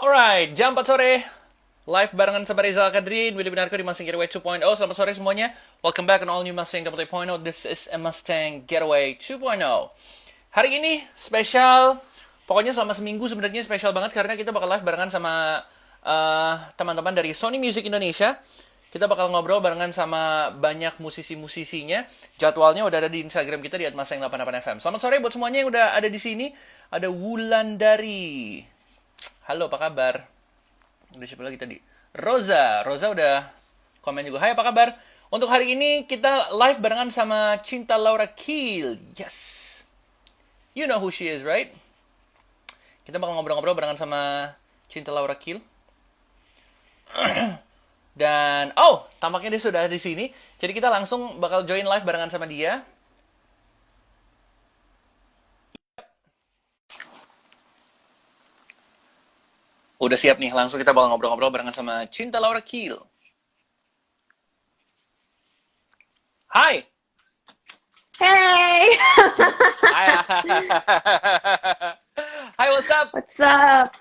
Alright, jam 4 sore. Live barengan sama Rizal Kadrin, Willy Benarko di Mustang Getaway 2.0. Selamat sore semuanya. Welcome back on all new Mustang 3.0. This is a Mustang Getaway 2.0. Hari ini spesial. Pokoknya selama seminggu sebenarnya spesial banget karena kita bakal live barengan sama teman-teman dari Sony Music Indonesia. Kita bakal ngobrol barengan sama banyak musisi-musisinya. Jadwalnya udah ada di Instagram kita di @mustang88fm. Selamat sore buat semuanya yang udah ada di sini. Ada Wulandari. Halo, apa kabar? Udah siapa lagi tadi? Rosa udah komen juga. Hai, apa kabar? Untuk hari ini kita live barengan sama Cinta Laura Kiel. Yes. You know who she is, right? Kita bakal ngobrol-ngobrol barengan sama Cinta Laura Kiel. Dan, tampaknya dia sudah di sini. Jadi kita langsung bakal join live barengan sama dia. Udah siap nih, langsung kita bakal ngobrol-ngobrol barengan sama Cinta Laura Kiel. Hai! Hey! Hai! Hai, what's up? What's up?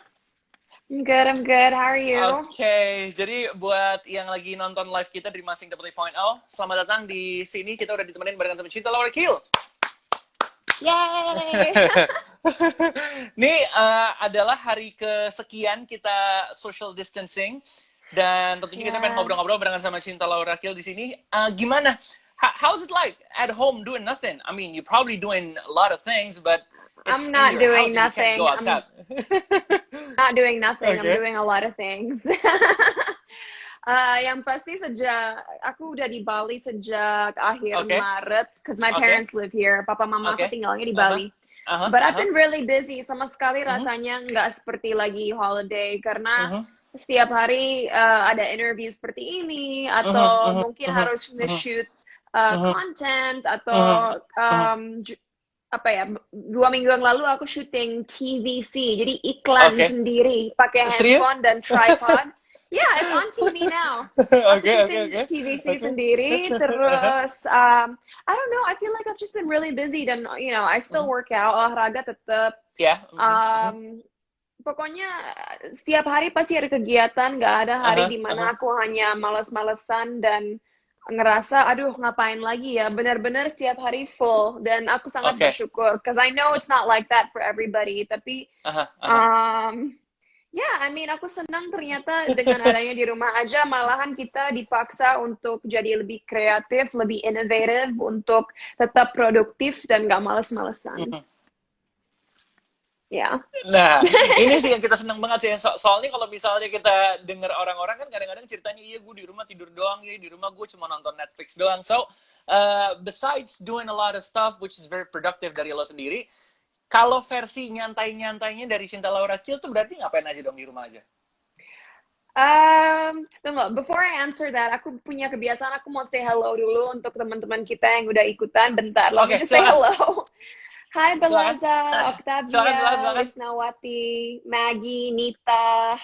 I'm good. How are you? Oke, jadi buat yang lagi nonton live kita dari Mustang 3.0, selamat datang di sini. Kita udah ditemenin barengan sama Cinta Laura Kiel. Yay! Ini adalah hari kesekian kita social distancing dan tentunya kita pengen ngobrol-ngobrol barengan sama Cinta Laura Kiel di sini. Gimana? How's it like at home doing nothing? I mean, you're probably doing a lot of things, but it's I'm not in your doing house and you can't nothing. go outside. Not doing nothing. I'm Okay. doing a lot of things. Yang pasti sejak aku udah di Bali sejak akhir Okay. Maret, because my Okay. parents live here. Papa mama aku Okay. tinggalnya di Bali. But I've been really busy. Sama sekali rasanya nggak seperti lagi holiday karena setiap hari ada interview seperti ini atau mungkin harus nge-shoot content atau apa ya, 2 minggu yang lalu aku syuting TVC, jadi iklan Okay. sendiri pakai Serius? handphone dan tripod. Yeah, it's on TV now. Aku syuting TVC sendiri, terus I don't know, I feel like I've just been really busy dan I still work out, olahraga tetap. Yeah. Pokoknya setiap hari pasti ada kegiatan, nggak ada hari di mana aku hanya malas-malesan dan ngerasa aduh ngapain lagi ya, benar-benar setiap hari full dan aku sangat Okay. bersyukur because I know it's not like that for everybody, tapi yeah, I mean aku senang ternyata dengan adanya di rumah aja, malahan kita dipaksa untuk jadi lebih kreatif, lebih inovatif untuk tetap produktif dan nggak males-malesan. Ya. Nah, ini sih yang kita seneng banget sih. Soalnya kalau misalnya kita denger orang-orang kan kadang-kadang ceritanya, iya gue di rumah tidur doang, ya di rumah gue cuma nonton Netflix doang. So, besides doing a lot of stuff which is very productive dari lo sendiri, kalau versi nyantai-nyantainya dari Cinta Laura Kiel tuh berarti ngapain aja dong di rumah aja? Tunggu, before I answer that, aku punya kebiasaan aku mau say hello dulu untuk teman-teman kita yang udah ikutan. Bentar, let me Oke, just say silakan. hello. Hai Belaza, Silakan, Octavia, silakan. Wisnawati, Maggie, Nita,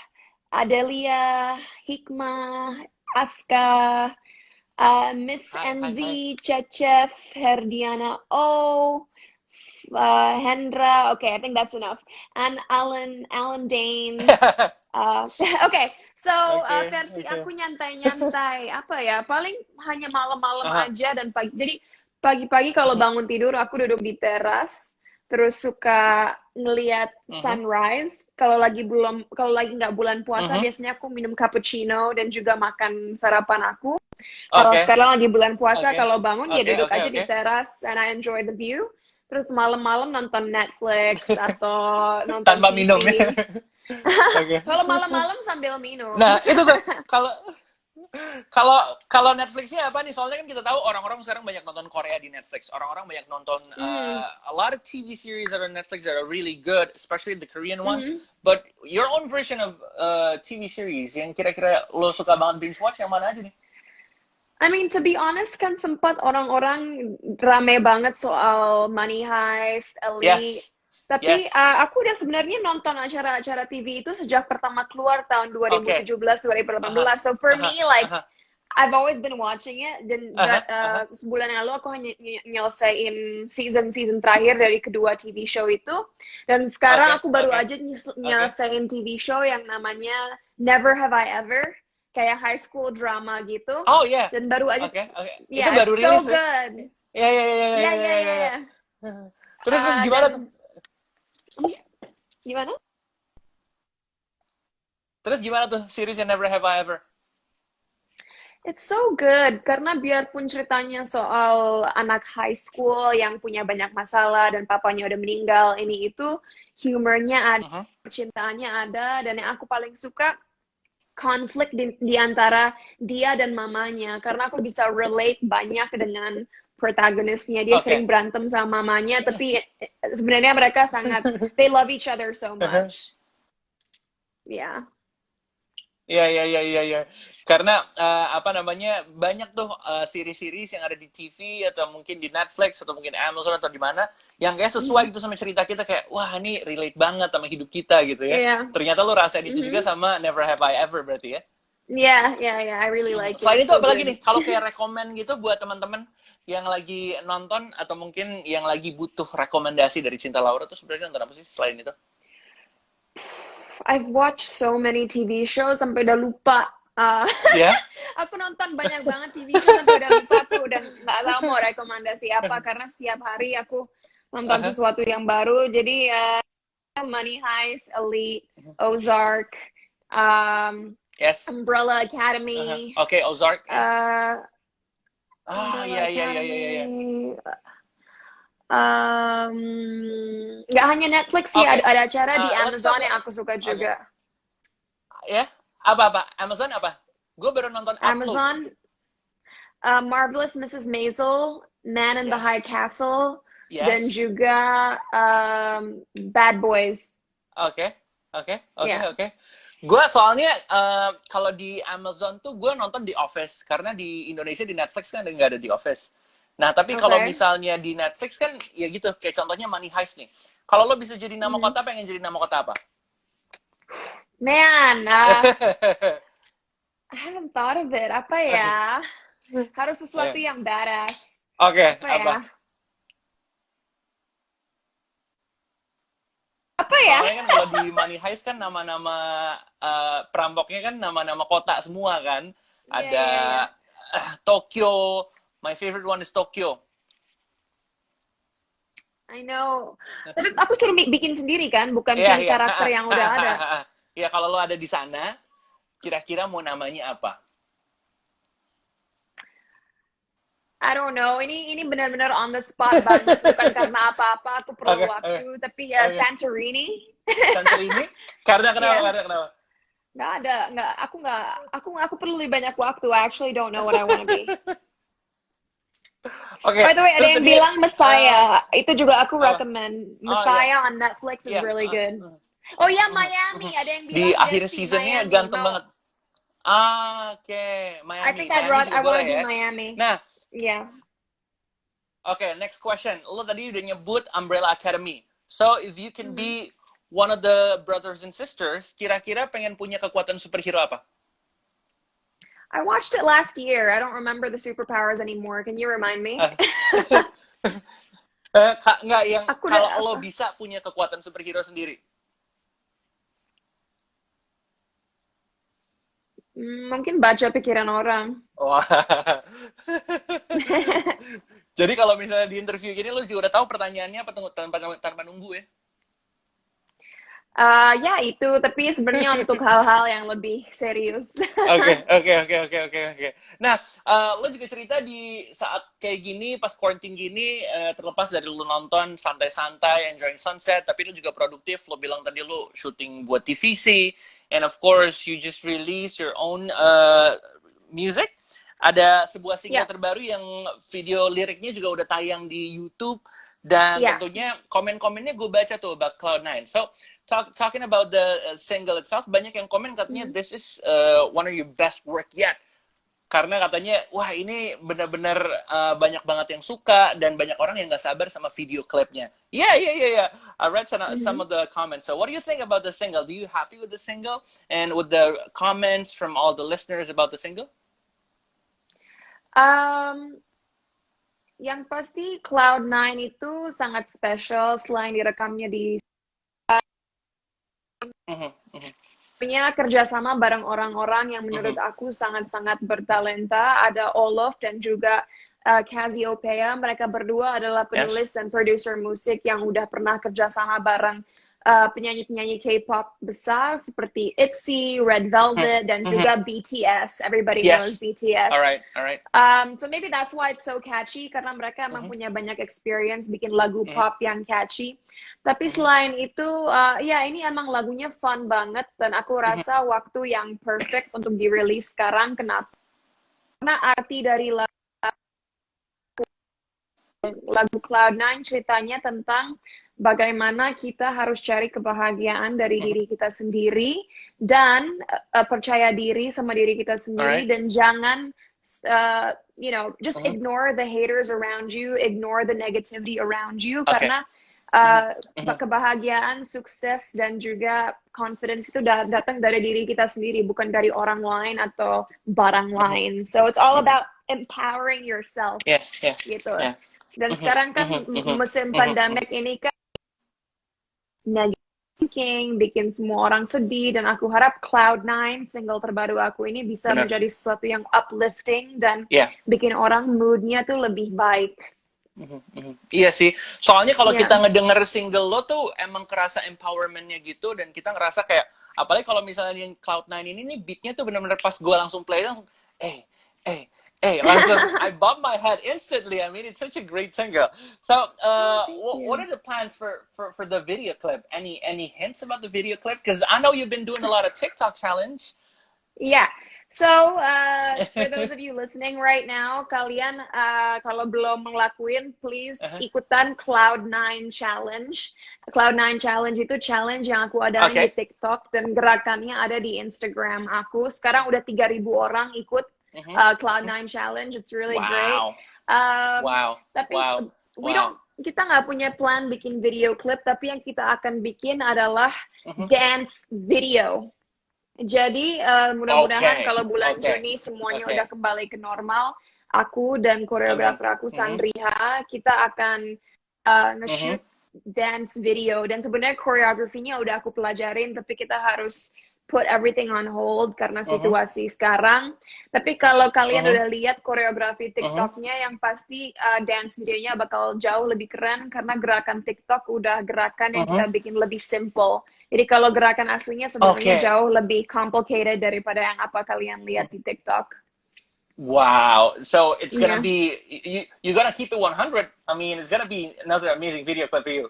Adelia, Hikmah, Aska, Miss Hai. NZ, Cecef, Herdiana O, Hendra. Okay, I think that's enough. And Alan Danes. Okay, so versi Okay. aku nyantai-nyantai apa ya? Paling hanya malam-malam aja dan pagi. Jadi pagi-pagi kalau bangun tidur aku duduk di teras, terus suka ngelihat sunrise. Kalau lagi nggak bulan puasa, biasanya aku minum cappuccino dan juga makan sarapan aku. Kalau Oke. sekarang lagi bulan puasa, Oke. kalau bangun ya duduk aja di Oke. teras and I enjoy the view. Terus malam-malam nonton Netflix atau nonton Tanpa TV. minum. Oke. Kalau malam-malam sambil minum. Nah, itu tuh kalau kalau Netflixnya apa nih? Soalnya kan kita tahu orang-orang sekarang banyak nonton Korea di Netflix. Orang-orang banyak nonton a lot of TV series that are on Netflix that are really good, especially the Korean ones. But your own version of TV series yang kira-kira lo suka banget binge watch yang mana aja nih? I mean, to be honest, kan sempat orang-orang rame banget soal Money Heist, Elite. Yes. Tapi Yes. aku udah sebenarnya nonton acara-acara TV itu sejak pertama keluar tahun 2017, 2018. So for me, like, I've always been watching it dan sebulan yang lalu aku hanya nyelesain season terakhir dari kedua TV show itu dan sekarang aku baru aja nyelesain TV show yang namanya Never Have I Ever, kayak high school drama gitu. Oh yeah. Dan baru aja. Itu baru it's rilis. So good. Iya. Terus gimana tuh? Gimana? Terus gimana tuh seriesnya Never Have I Ever? It's so good, karena biarpun ceritanya soal anak high school yang punya banyak masalah dan papanya udah meninggal, ini itu humornya ada, percintaannya ada, dan yang aku paling suka konflik di antara dia dan mamanya, karena aku bisa relate banyak dengan protagonisnya. Dia sering berantem sama mamanya, tapi sebenarnya mereka sangat, they love each other so much. Yeah. Iya. Karena banyak tuh series-series yang ada di TV atau mungkin di Netflix atau mungkin Amazon atau di mana yang kayak sesuai gitu sama cerita kita, kayak wah ini relate banget sama hidup kita gitu ya. Yeah. Ternyata lo rasain itu juga sama Never Have I Ever berarti ya. Yeah, I really like it. Selain itu apalagi nih kalau kayak rekomend gitu buat teman-teman yang lagi nonton atau mungkin yang lagi butuh rekomendasi dari Cinta Laura tuh sebenarnya nonton apa sih selain itu? I've watched so many TV shows sampai udah lupa. Aku nonton banyak banget TV show sampai udah lupa, aku udah nggak tahu mau rekomendasi apa karena setiap hari aku nonton sesuatu yang baru. Jadi Money Heist, Elite, Ozark, Umbrella Academy. Oke, Ozark. Iya. Nggak hanya Netflix sih, ada acara di Amazon yang aku suka juga. Ya, apa? Amazon apa? Gue baru nonton Amazon, Marvelous Mrs. Maisel, Man in the High Castle, dan juga Bad Boys. Oke. Gue soalnya kalau di Amazon tuh gue nonton The Office, karena di Indonesia di Netflix kan nggak ada The Office. Nah, tapi kalau misalnya di Netflix kan, ya gitu, kayak contohnya Money Heist nih. Kalau lo bisa jadi nama kota, pengen jadi nama kota apa? Man, I haven't thought of it. Apa ya? Harus sesuatu yang badass. Oke, apa? Apa ya? Soalnya kan kalau di Money Heist kan nama-nama perampoknya kan nama-nama kota semua kan. Ada Tokyo. My favorite one is Tokyo. I know. Tapi aku suruh bikin sendiri kan, bukan pilih karakter yang udah ada. Ya kalau lo ada di sana, kira-kira mau namanya apa? I don't know. Ini benar-benar on the spot banget, bukan karena apa-apa. Aku perlu waktu. Tapi Santorini. Santorini? Karena kenapa? Kenapa? Nggak ada. Aku perlu lebih banyak waktu. I actually don't know what I want to be. By the way, ada yang bilang Messiah. Itu juga aku recommend. Messiah on Netflix is really good. Oh ya, Miami. Ada yang bilang di akhir seasonnya ganteng banget. Miami. I think I want to do Miami. Nah, Okay, next question. Lo tadi udah nyebut Umbrella Academy. So, if you can be one of the brothers and sisters, kira-kira pengen punya kekuatan superhero apa? I watched it last year. I don't remember the superpowers anymore. Can you remind me? Nggak, yang kalau lo bisa punya kekuatan superhero sendiri. Mungkin baca pikiran orang. Jadi kalau misalnya di interview gini, lo juga udah tahu pertanyaannya apa tanpa nunggu ya? Ya itu, tapi sebenarnya untuk hal-hal yang lebih serius. Oke. Nah, lo juga cerita di saat kayak gini, pas quarantine gini, terlepas dari lo nonton santai-santai, enjoying sunset, tapi lo juga produktif. Lo bilang tadi lo syuting buat TVC, and of course you just release your own music. Ada sebuah single terbaru yang video liriknya juga udah tayang di YouTube. Dan tentunya komen-komennya gue baca tuh about Cloud9. So, talking about the single itself, banyak yang komen katanya this is one of your best work yet. Karena katanya, wah ini benar-benar banyak banget yang suka dan banyak orang yang gak sabar sama video klipnya. Yeah. I read some of the comments. So, what do you think about the single? Do you happy with the single and with the comments from all the listeners about the single? Um, yang pasti Cloud9 itu sangat special selain direkamnya di Mhm, mhm. punya kerjasama bareng orang-orang yang menurut Mhm. aku sangat-sangat bertalenta. Ada Olof dan juga Cassiopeia. Mereka berdua adalah Yes. penulis dan produser musik yang udah pernah kerjasama bareng penyanyi-penyanyi K-pop besar seperti ITZY, Red Mhm, Velvet, dan mhm. juga BTS. Everybody knows Yes. All BTS. right, all right. So maybe that's why it's so catchy karena mereka emang Mhm, punya banyak experience bikin lagu mhm, pop yang catchy. Tapi mhm, selain itu, ya ini emang lagunya fun banget dan aku mhm. rasa waktu yang perfect untuk dirilis sekarang. Kenapa? Karena arti dari lagu Cloud9 ceritanya tentang bagaimana kita harus cari kebahagiaan dari Mhm. diri kita sendiri dan percaya diri sama diri kita All sendiri right. dan jangan just Mhm. ignore the haters around you, ignore the negativity around you Okay. karena Mhm, mhm, kebahagiaan, sukses dan juga confidence itu datang dari diri kita sendiri bukan dari orang lain atau barang mhm, lain. So it's all mhm. about empowering yourself Yeah, yeah, gitu. yeah. Dan Mhm, sekarang kan mhm, mhm, musim mhm, mhm. pandemik ini kan negative thinking, bikin semua orang sedih, dan aku harap Cloud9, single terbaru aku ini bisa Benar. menjadi sesuatu yang uplifting dan Yeah. bikin orang moodnya tuh lebih baik. Mhm, mhm. Iya sih. Soalnya kalau Ya, kita ngedenger single lo tuh emang kerasa empowerment-nya gitu dan kita ngerasa kayak apalagi kalau misalnya yang Cloud9 ini nih beat-nya tuh benar-benar pas gue langsung play langsung eh eh langsung I bob my head instantly. I mean it's such a great single. So, oh, thank what you. are the plans for the video clip? Any hints about the video clip? Because I know you've been doing a lot of TikTok challenge. Yeah. So, for those of you listening right now, kalian kalau belum ngelakuin, please Uh-huh. ikutan Cloud9 Challenge. Cloud9 Challenge itu challenge yang aku adain di Okay. TikTok dan gerakannya ada di Instagram aku. Sekarang udah 3.000 orang ikut Mhm. Cloud9 Challenge. It's really great. Wow. Um, Wow. tapi Wow. we Wow. don't kita nggak punya plan bikin video clip, tapi yang kita akan bikin adalah Mhm. dance video. Jadi mudah-mudahan Okay. kalau bulan Okay. Juni semuanya udah Okay. kembali ke normal, aku dan Amin. koreografer aku Mhm. Sandriha kita akan Mhm. nge-shoot dance video dan sebenarnya koreografinya udah aku pelajarin tapi kita harus put everything on hold karena Mhm. situasi sekarang. Tapi kalau kalian Mhm. udah lihat koreografi Mhm. TikToknya yang pasti dance videonya bakal jauh lebih keren karena gerakan TikTok udah gerakan yang Mhm. kita bikin lebih simple. Jadi kalau gerakan aslinya sebenarnya Okay. jauh lebih complicated daripada yang apa kalian lihat di TikTok. Wow. So it's gonna Iya. be you're gonna keep it 100. I mean, it's gonna be another amazing video clip for you.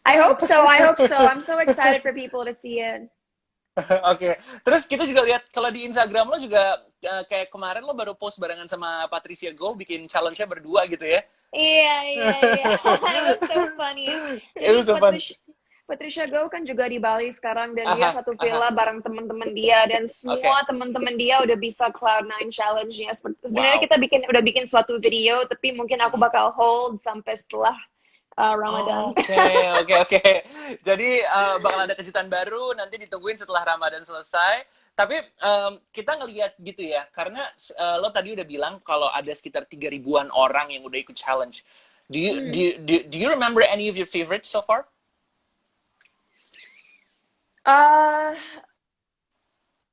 I hope so. I hope so. I'm so excited for people to see it. Oke. Terus kita juga lihat kalau di Instagram lo juga kayak kemarin lo baru post barengan sama Patricia Go bikin challenge-nya berdua gitu ya. Iya, iya, iya. It was so funny. It Jadi was so fun. Patricia Go kan juga di Bali sekarang dan dia Aha, satu aha. villa bareng teman-teman dia dan Oke. semua teman-teman dia udah bisa Cloud9 challenge-nya. Sebenarnya Wow. kita udah bikin suatu video tapi mungkin aku Mhm. bakal hold sampai setelah Ramadan. Oke, oke, oke. Jadi bakal ada kejutan baru nanti ditungguin setelah Ramadan selesai. Tapi kita ngelihat gitu ya, karena lo tadi udah bilang kalau ada sekitar 3.000-an orang yang udah ikut challenge. Hmm. Do you remember any of your favorites so far? Uh,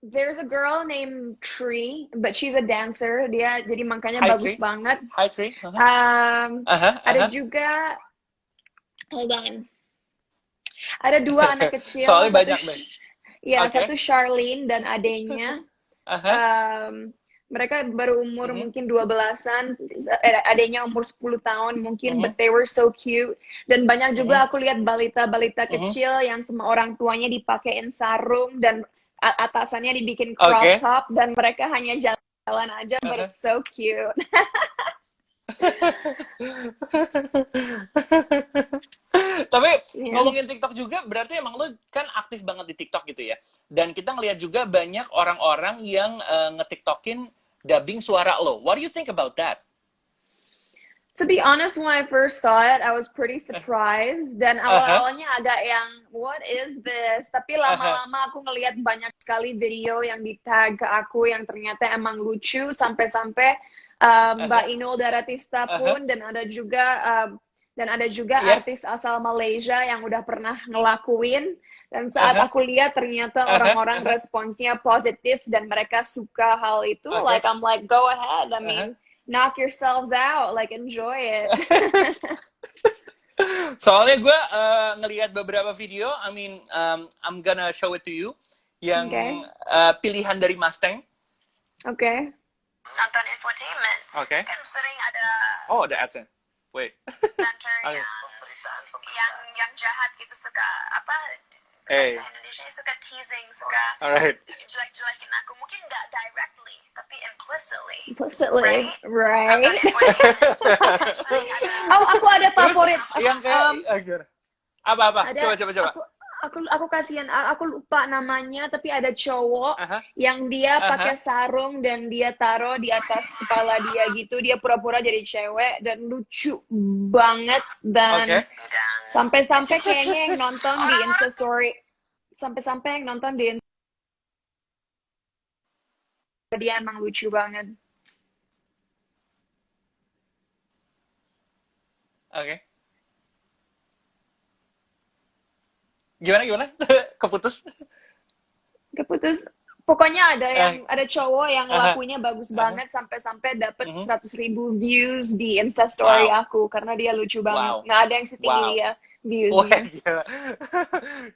there's a girl named Tree, but she's a dancer. Dia jadi makanya Hi bagus Tree. banget. Hi Tree. Uh-huh. Um, Uh-huh. ada Uh-huh. juga, hold on, ada dua anak kecil, Soalnya banyak deh. ya Oke. satu Charlene dan adenya. Uh-huh. Mereka baru umur Mhm. mungkin 12-an, adanya umur 10 tahun mungkin, but Mhm. they were so cute. Dan banyak Mhm. juga aku lihat balita-balita Mhm. kecil yang sama orang tuanya dipakein sarung dan atasannya dibikin crop Oke. top dan mereka hanya jalan aja, but Uh-huh. it's so cute. Tapi Yeah. ngomongin TikTok juga, berarti emang lo kan aktif banget di TikTok gitu ya. Dan kita ngeliat juga banyak orang-orang yang nge-TikTokin dubbing suara lo. What do you think about that? To be honest, when I first saw it, I was pretty surprised. Dan awal-awalnya agak yang, what is this? Tapi lama-lama aku ngelihat banyak sekali video yang di-tag ke aku yang ternyata emang lucu. Sampai-sampai Mbak Inul Daratista pun, dan ada juga artis asal Malaysia yang udah pernah ngelakuin. Dan saat aku lihat ternyata orang-orang responsnya positif dan mereka suka hal itu. Like, I'm like, go ahead. I mean, knock yourselves out, like enjoy it. Soalnya gue ngelihat beberapa video, I mean, I'm gonna show it to you, yang pilihan dari Mustang. Oke. Nonton infotainment. Kan sering ada. Oh, ada adsense. Wait. Presenter yang jahat gitu, suka apa? Bahasa Indonesia suka teasing, suka jelek-jelekin aku. Mungkin nggak directly, tapi implicitly. Right. Oh, aku ada favorit. Yang kayak apa? Coba. Aku kasihan, aku lupa namanya, tapi ada cowok yang dia pakai sarung dan dia taruh di atas kepala dia gitu. Dia pura-pura jadi cewek dan lucu banget, dan sampai-sampai kayaknya yang nonton di Instastory, dia emang lucu banget. Oke. Gimana? Keputus. Pokoknya ada cowok yang lakunya bagus banget, sampai dapat 100.000 views di Instastory aku karena dia lucu banget. Nggak ada yang setinggi dia viewsnya.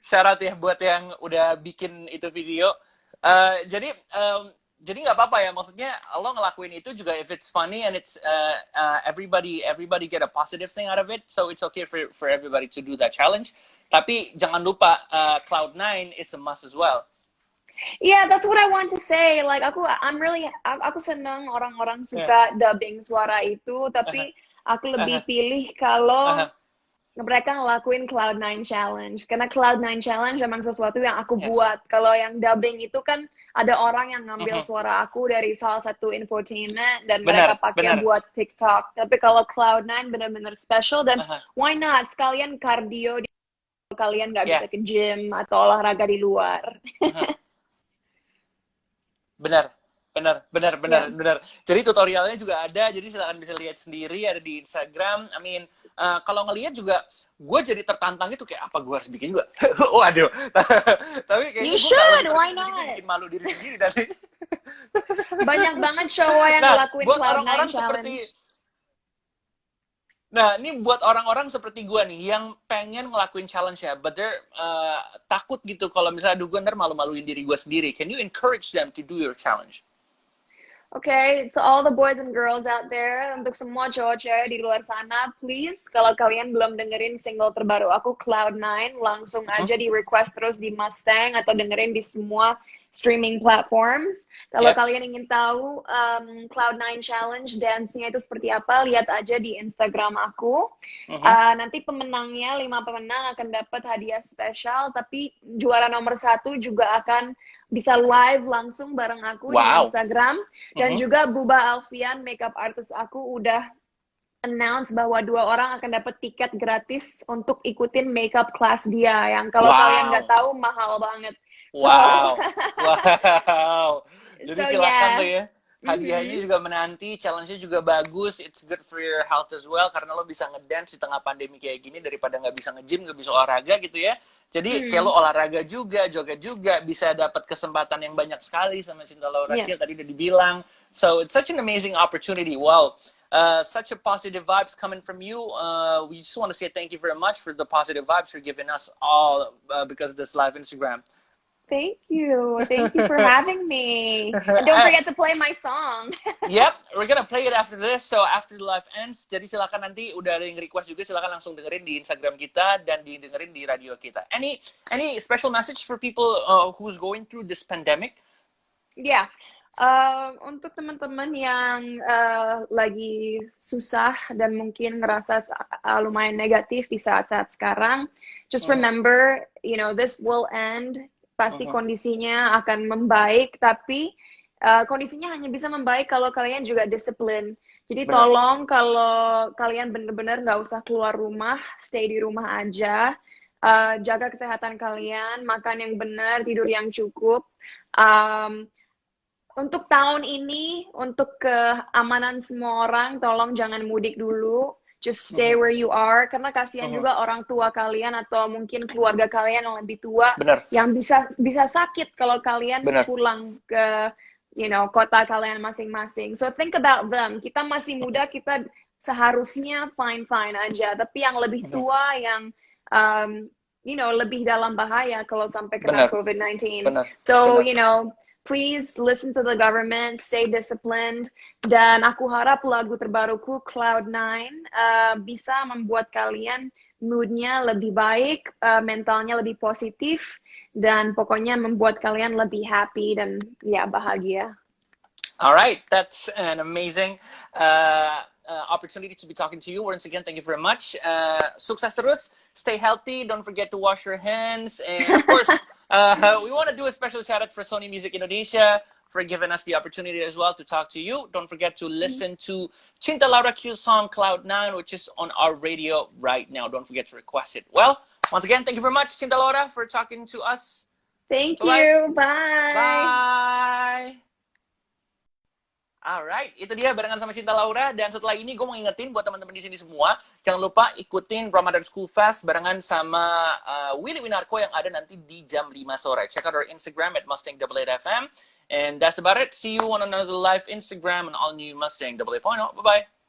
Shout out ya buat yang udah bikin itu video. Jadi nggak apa-apa ya, maksudnya lo ngelakuin itu juga if it's funny and it's everybody get a positive thing out of it, so it's okay for everybody to do that challenge. Tapi jangan lupa Cloud9 is a must as well. Yeah, that's what I want to say. Like aku senang orang-orang suka dubbing suara itu, tapi aku lebih pilih kalau mereka ngelakuin Cloud9 Challenge. Karena Cloud9 Challenge memang sesuatu yang aku buat. Kalau yang dubbing itu kan ada orang yang ngambil suara aku dari salah satu infotainment dan mereka pakai buat TikTok. Tapi kalau Cloud9 benar-benar special, dan why not? Sekalian cardio kalian nggak bisa ke gym atau olahraga di luar. Benar. Jadi tutorialnya juga ada, jadi silakan bisa lihat sendiri, ada di Instagram. I mean, kalau ngelihat juga, gue jadi tertantang itu kayak apa gue harus bikin juga. Waduh. Tapi kayaknya gue bikin malu diri sendiri nanti. Banyak banget cowok yang ngelakuin Cloud9 Challenge. Nah, ini buat orang-orang seperti gue nih, yang pengen ngelakuin challenge ya, but they're takut gitu kalau misalnya, aduh gue ntar malu-maluin diri gue sendiri. Can you encourage them to do your challenge? Okay, to all the boys and girls out there, untuk semua cowok-cewek di luar sana, please, kalau kalian belum dengerin single terbaru aku, Cloud9, langsung aja di request terus di Mustang atau dengerin di semua streaming platforms. Kalau kalian ingin tahu Cloud9 Challenge dance-nya itu seperti apa, lihat aja di Instagram aku. Nanti pemenangnya, 5 pemenang akan dapat hadiah spesial, tapi juara nomor 1 juga akan bisa live langsung bareng aku di Instagram. Dan juga Buba Alfian, makeup artist aku, udah announce bahwa 2 orang akan dapat tiket gratis untuk ikutin makeup class dia, yang kalau kalian nggak tahu mahal banget. Wow. Jadi silakan tuh ya. Hadiahnya juga menanti, challenge-nya juga bagus. It's good for your health as well, karena lo bisa ngedance di tengah pandemi kayak gini daripada nggak bisa nge-gym, nggak bisa olahraga gitu ya. Jadi kayak lo olahraga juga, joget juga, bisa dapat kesempatan yang banyak sekali sama Cinta Laura Kiel, tadi udah dibilang. So it's such an amazing opportunity. Wow. Such a positive vibes coming from you. We just want to say thank you very much for the positive vibes you're giving us all because of this live Instagram. Thank you for having me. And don't forget to play my song. Yep, we're gonna play it after this. So after the live ends, jadi silakan nanti udah ada yang request juga, silakan langsung dengerin di Instagram kita dan dengerin di radio kita. Any special message for people who's going through this pandemic? Yeah. Untuk teman-teman yang lagi susah dan mungkin ngerasa lumayan negatif di saat-saat sekarang, just remember, this will end. Pasti kondisinya akan membaik, tapi kondisinya hanya bisa membaik kalau kalian juga disiplin. Jadi Benar. tolong kalau kalian bener-bener nggak usah keluar rumah, stay di rumah aja. Jaga kesehatan kalian, makan yang benar, tidur yang cukup. Untuk tahun ini, untuk keamanan semua orang, tolong jangan mudik dulu. Just stay where you are, karena kasihan juga orang tua kalian atau mungkin keluarga kalian yang lebih tua, Benar. yang bisa sakit kalau kalian Benar. pulang ke kota kalian masing-masing. So think about them. Kita masih muda, kita seharusnya fine-fine aja. Tapi yang lebih tua, yang lebih dalam bahaya kalau sampai kena Benar. COVID-19. Benar. So, Benar. please listen to the government, stay disciplined. Dan aku harap lagu terbaruku Cloud9 bisa membuat kalian moodnya lebih baik, mentalnya lebih positif, dan pokoknya membuat kalian lebih happy dan ya bahagia. All right, that's an amazing opportunity to be talking to you. Once again, thank you very much. Sukses terus, stay healthy, don't forget to wash your hands, and of course, we want to do a special shout out for Sony Music Indonesia for giving us the opportunity as well to talk to you. Don't forget to listen to Cinta Laura Q's song Cloud9, which is on our radio right now. Don't forget to request it. Well, once again, thank you very much, Cinta Laura, for talking to us. Thank Bye-bye. you. Bye. Bye. Alright, itu dia barengan sama Cinta Laura. Dan setelah ini gue mau ngingetin buat teman-teman di sini semua, jangan lupa ikutin Ramadan School Fest barengan sama Willy Winarko yang ada nanti di jam 5 sore. Check out our Instagram at Mustang88FM. And that's about it. See you on another live Instagram and all new Mustang 88.0. Bye-bye.